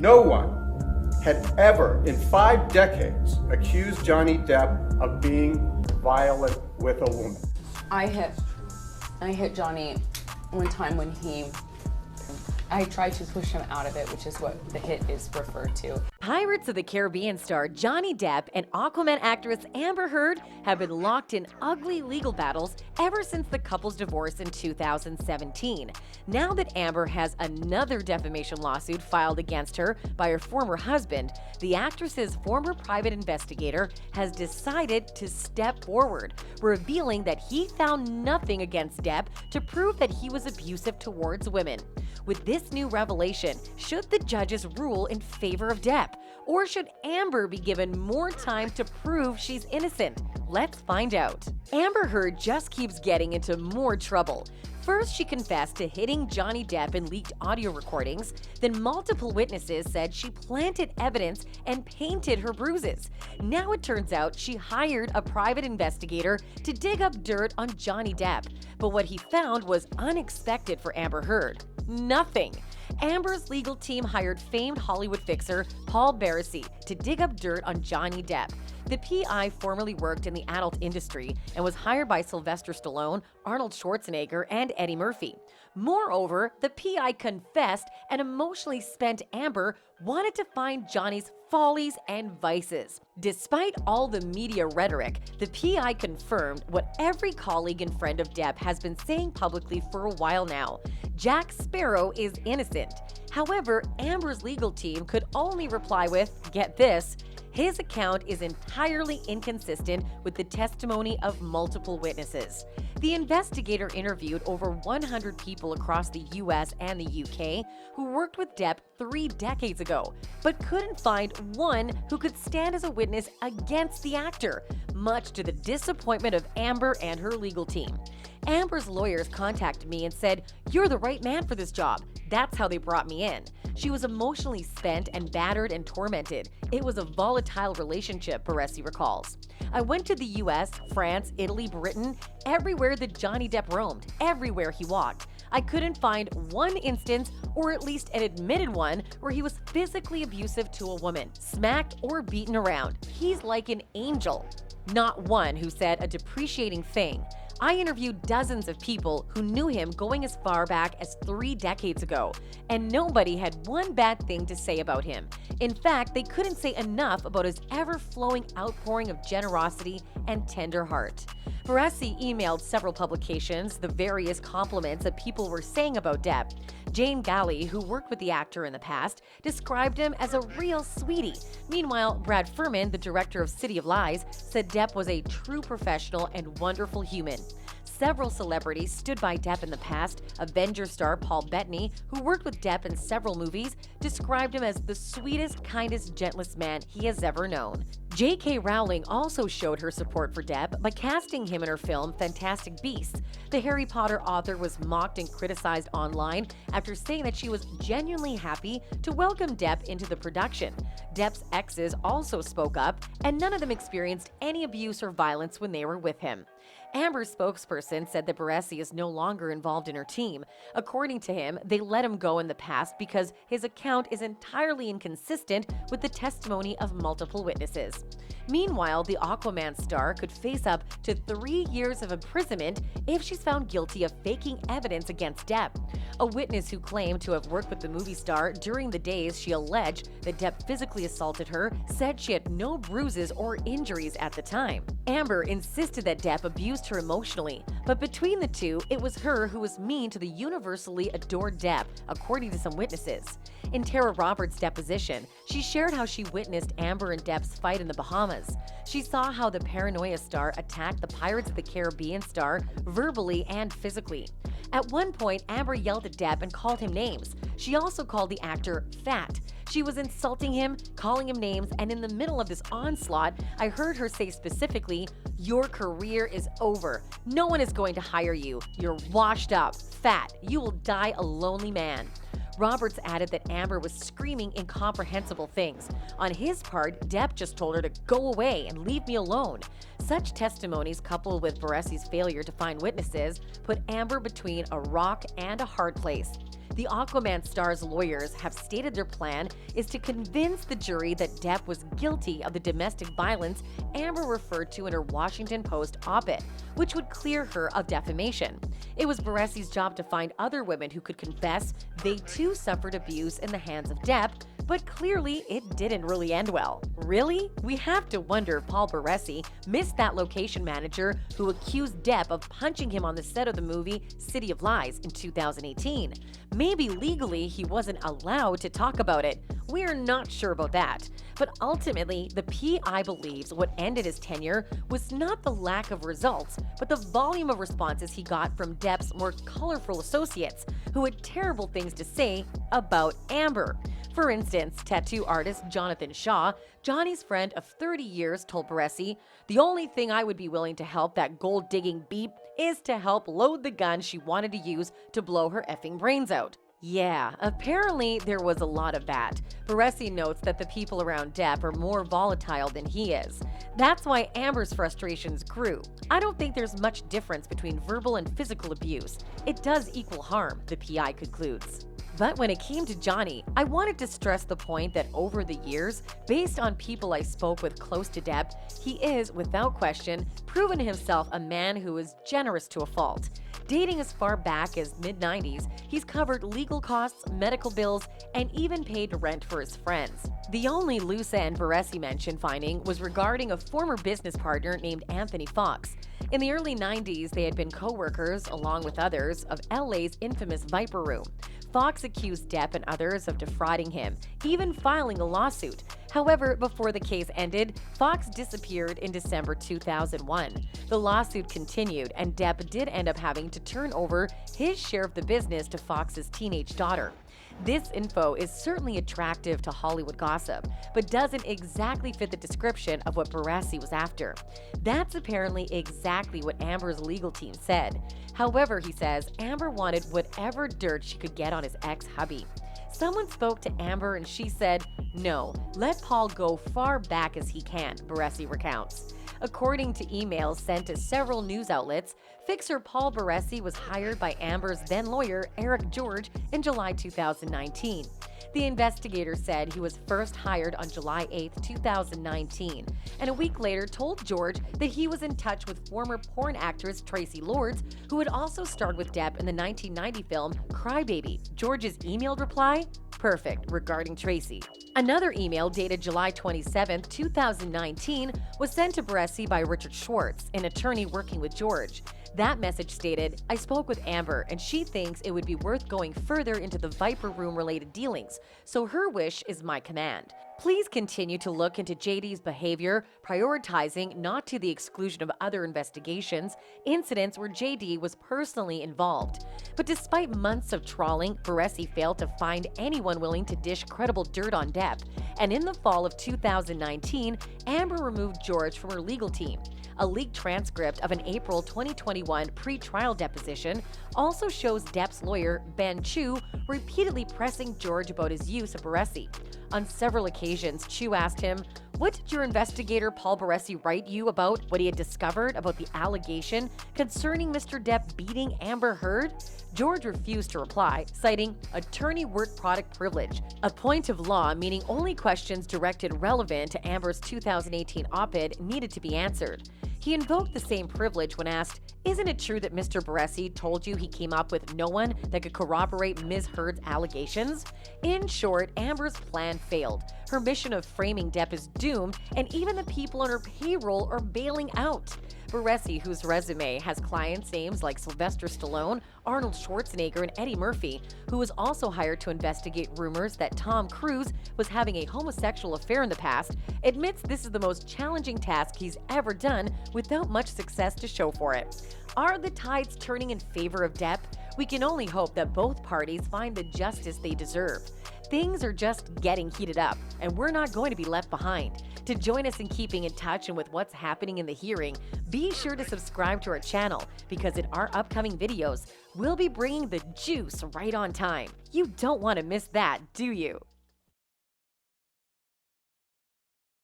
No one had ever, in 5 decades, accused Johnny Depp of being violent with a woman. I hit Johnny one time when I tried to push him out of it, which is what the hit is referred to. Pirates of the Caribbean star Johnny Depp and Aquaman actress Amber Heard have been locked in ugly legal battles ever since the couple's divorce in 2017. Now that Amber has another defamation lawsuit filed against her by her former husband, the actress's former private investigator has decided to step forward, revealing that he found nothing against Depp to prove that he was abusive towards women. With this new revelation, should the judges rule in favor of Depp? Or should Amber be given more time to prove she's innocent? Let's find out. Amber Heard just keeps getting into more trouble. First, she confessed to hitting Johnny Depp in leaked audio recordings. Then multiple witnesses said she planted evidence and painted her bruises. Now it turns out she hired a private investigator to dig up dirt on Johnny Depp. But what he found was unexpected for Amber Heard. Nothing. Amber's legal team hired famed Hollywood fixer Paul Barresi to dig up dirt on Johnny Depp. The PI formerly worked in the adult industry and was hired by Sylvester Stallone, Arnold Schwarzenegger, and Eddie Murphy. Moreover, the PI confessed and emotionally spent Amber wanted to find Johnny's follies and vices. Despite all the media rhetoric, the PI confirmed what every colleague and friend of Depp has been saying publicly for a while now. Jack Sparrow is innocent. However, Amber's legal team could only reply with, get this, his account is entirely inconsistent with the testimony of multiple witnesses. The investigator interviewed over 100 people across the US and the UK who worked with Depp 3 decades ago, but couldn't find one who could stand as a witness against the actor, much to the disappointment of Amber and her legal team. Amber's lawyers contacted me and said, "You're the right man for this job." That's how they brought me in. She was emotionally spent and battered and tormented. It was a volatile relationship, Barresi recalls. I went to the US, France, Italy, Britain, everywhere that Johnny Depp roamed, everywhere he walked. I couldn't find one instance, or at least an admitted one, where he was physically abusive to a woman, smacked or beaten around. He's like an angel. Not one who said a depreciating thing. I interviewed dozens of people who knew him going as far back as 3 decades ago, and nobody had one bad thing to say about him. In fact, they couldn't say enough about his ever-flowing outpouring of generosity and tender heart. Barresi emailed several publications the various compliments that people were saying about Depp. Jane Galley, who worked with the actor in the past, described him as a real sweetie. Meanwhile, Brad Furman, the director of City of Lies, said Depp was a true professional and wonderful human. Several celebrities stood by Depp in the past. Avenger star Paul Bettany, who worked with Depp in several movies, described him as the sweetest, kindest, gentlest man he has ever known. J.K. Rowling also showed her support for Depp by casting him in her film Fantastic Beasts. The Harry Potter author was mocked and criticized online after saying that she was genuinely happy to welcome Depp into the production. Depp's exes also spoke up, and none of them experienced any abuse or violence when they were with him. Amber's spokesperson said that Barresi is no longer involved in her team. According to him, they let him go in the past because his account is entirely inconsistent with the testimony of multiple witnesses. Meanwhile, the Aquaman star could face up to 3 years of imprisonment if she's found guilty of faking evidence against Depp. A witness who claimed to have worked with the movie star during the days she alleged that Depp physically assaulted her said she had no bruises or injuries at the time. Amber insisted that Depp abused her emotionally, but between the two, it was her who was mean to the universally adored Depp, according to some witnesses. In Tara Roberts' deposition, she shared how she witnessed Amber and Depp's fight in the Bahamas. She saw how the Paranoia star attacked the Pirates of the Caribbean star verbally and physically. At one point, Amber yelled at Depp and called him names. She also called the actor fat. She was insulting him, calling him names, and in the middle of this onslaught, I heard her say specifically, "Your career is over. No one is going to hire you. You're washed up, fat. You will die a lonely man." Roberts added that Amber was screaming incomprehensible things. On his part, Depp just told her to go away and leave me alone. Such testimonies, coupled with Barresi's failure to find witnesses, put Amber between a rock and a hard place. The Aquaman star's lawyers have stated their plan is to convince the jury that Depp was guilty of the domestic violence Amber referred to in her Washington Post op-ed, which would clear her of defamation. It was Baressi's job to find other women who could confess they too suffered abuse in the hands of Depp, but clearly it didn't really end well. Really? We have to wonder if Paul Baresi missed that location manager who accused Depp of punching him on the set of the movie City of Lies in 2018. Maybe legally he wasn't allowed to talk about it. We're not sure about that. But ultimately, the PI believes what ended his tenure was not the lack of results, but the volume of responses he got from Depp's more colorful associates, who had terrible things to say about Amber. For instance, tattoo artist Jonathan Shaw, Johnny's friend of 30 years, told Baresi, "The only thing I would be willing to help that gold-digging beep is to help load the gun she wanted to use to blow her effing brains out." Yeah, apparently there was a lot of that. Baresi notes that the people around Depp are more volatile than he is. That's why Amber's frustrations grew. "I don't think there's much difference between verbal and physical abuse. It does equal harm," the PI concludes. But when it came to Johnny, I wanted to stress the point that over the years, based on people I spoke with close to Depp, he is, without question, proven himself a man who is generous to a fault. Dating as far back as mid-90s, he's covered legal costs, medical bills, and even paid rent for his friends. The only loose end Baresi mentioned finding was regarding a former business partner named Anthony Fox. In the early 90s, they had been co-workers, along with others, of LA's infamous Viper Room. Fox accused Depp and others of defrauding him, even filing a lawsuit. However, before the case ended, Fox disappeared in December 2001. The lawsuit continued, and Depp did end up having to turn over his share of the business to Fox's teenage daughter. This info is certainly attractive to Hollywood gossip, but doesn't exactly fit the description of what Baresi was after. That's apparently exactly what Amber's legal team said. However, he says Amber wanted whatever dirt she could get on his ex-hubby. Someone spoke to Amber and she said, "No, let Paul go far back as he can," Baresi recounts. According to emails sent to several news outlets, fixer Paul Baresi was hired by Amber's then lawyer, Eric George, in July 2019. The Investigator said he was first hired on July 8, 2019, and a week later told George that he was in touch with former porn actress Tracy Lords, who had also starred with Depp in the 1990 film Crybaby. George's emailed reply? Perfect, regarding Tracy. Another email dated July 27, 2019 was sent to Baresi by Richard Schwartz, an attorney working with George. That message stated, "I spoke with Amber and she thinks it would be worth going further into the Viper Room related dealings, so her wish is my command. Please continue to look into JD's behavior, prioritizing, not to the exclusion of other investigations, incidents where JD was personally involved." But despite months of trawling, Baresi failed to find anyone willing to dish credible dirt on Depp, and in the fall of 2019, Amber removed George from her legal team. A leaked transcript of an April 2021 pre-trial deposition also shows Depp's lawyer, Ben Chu, repeatedly pressing George about his use of Baresi. On several occasions, Chu asked him, "What did your investigator Paul Baresi write you about what he had discovered about the allegation concerning Mr. Depp beating Amber Heard?" George refused to reply, citing attorney work product privilege, a point of law meaning only questions directed relevant to Amber's 2018 op-ed needed to be answered. He invoked the same privilege when asked, "Isn't it true that Mr. Baresi told you he came up with no one that could corroborate Ms. Heard's allegations?" In short, Amber's plan failed. Her mission of framing Depp is doomed, and even the people on her payroll are bailing out. Baresi, whose resume has clients' names like Sylvester Stallone, Arnold Schwarzenegger, and Eddie Murphy, who was also hired to investigate rumors that Tom Cruise was having a homosexual affair in the past, admits this is the most challenging task he's ever done without much success to show for it. Are the tides turning in favor of Depp? We can only hope that both parties find the justice they deserve. Things are just getting heated up, and we're not going to be left behind. To join us in keeping in touch and with what's happening in the hearing, be sure to subscribe to our channel, because in our upcoming videos, we'll be bringing the juice right on time. You don't want to miss that, do you?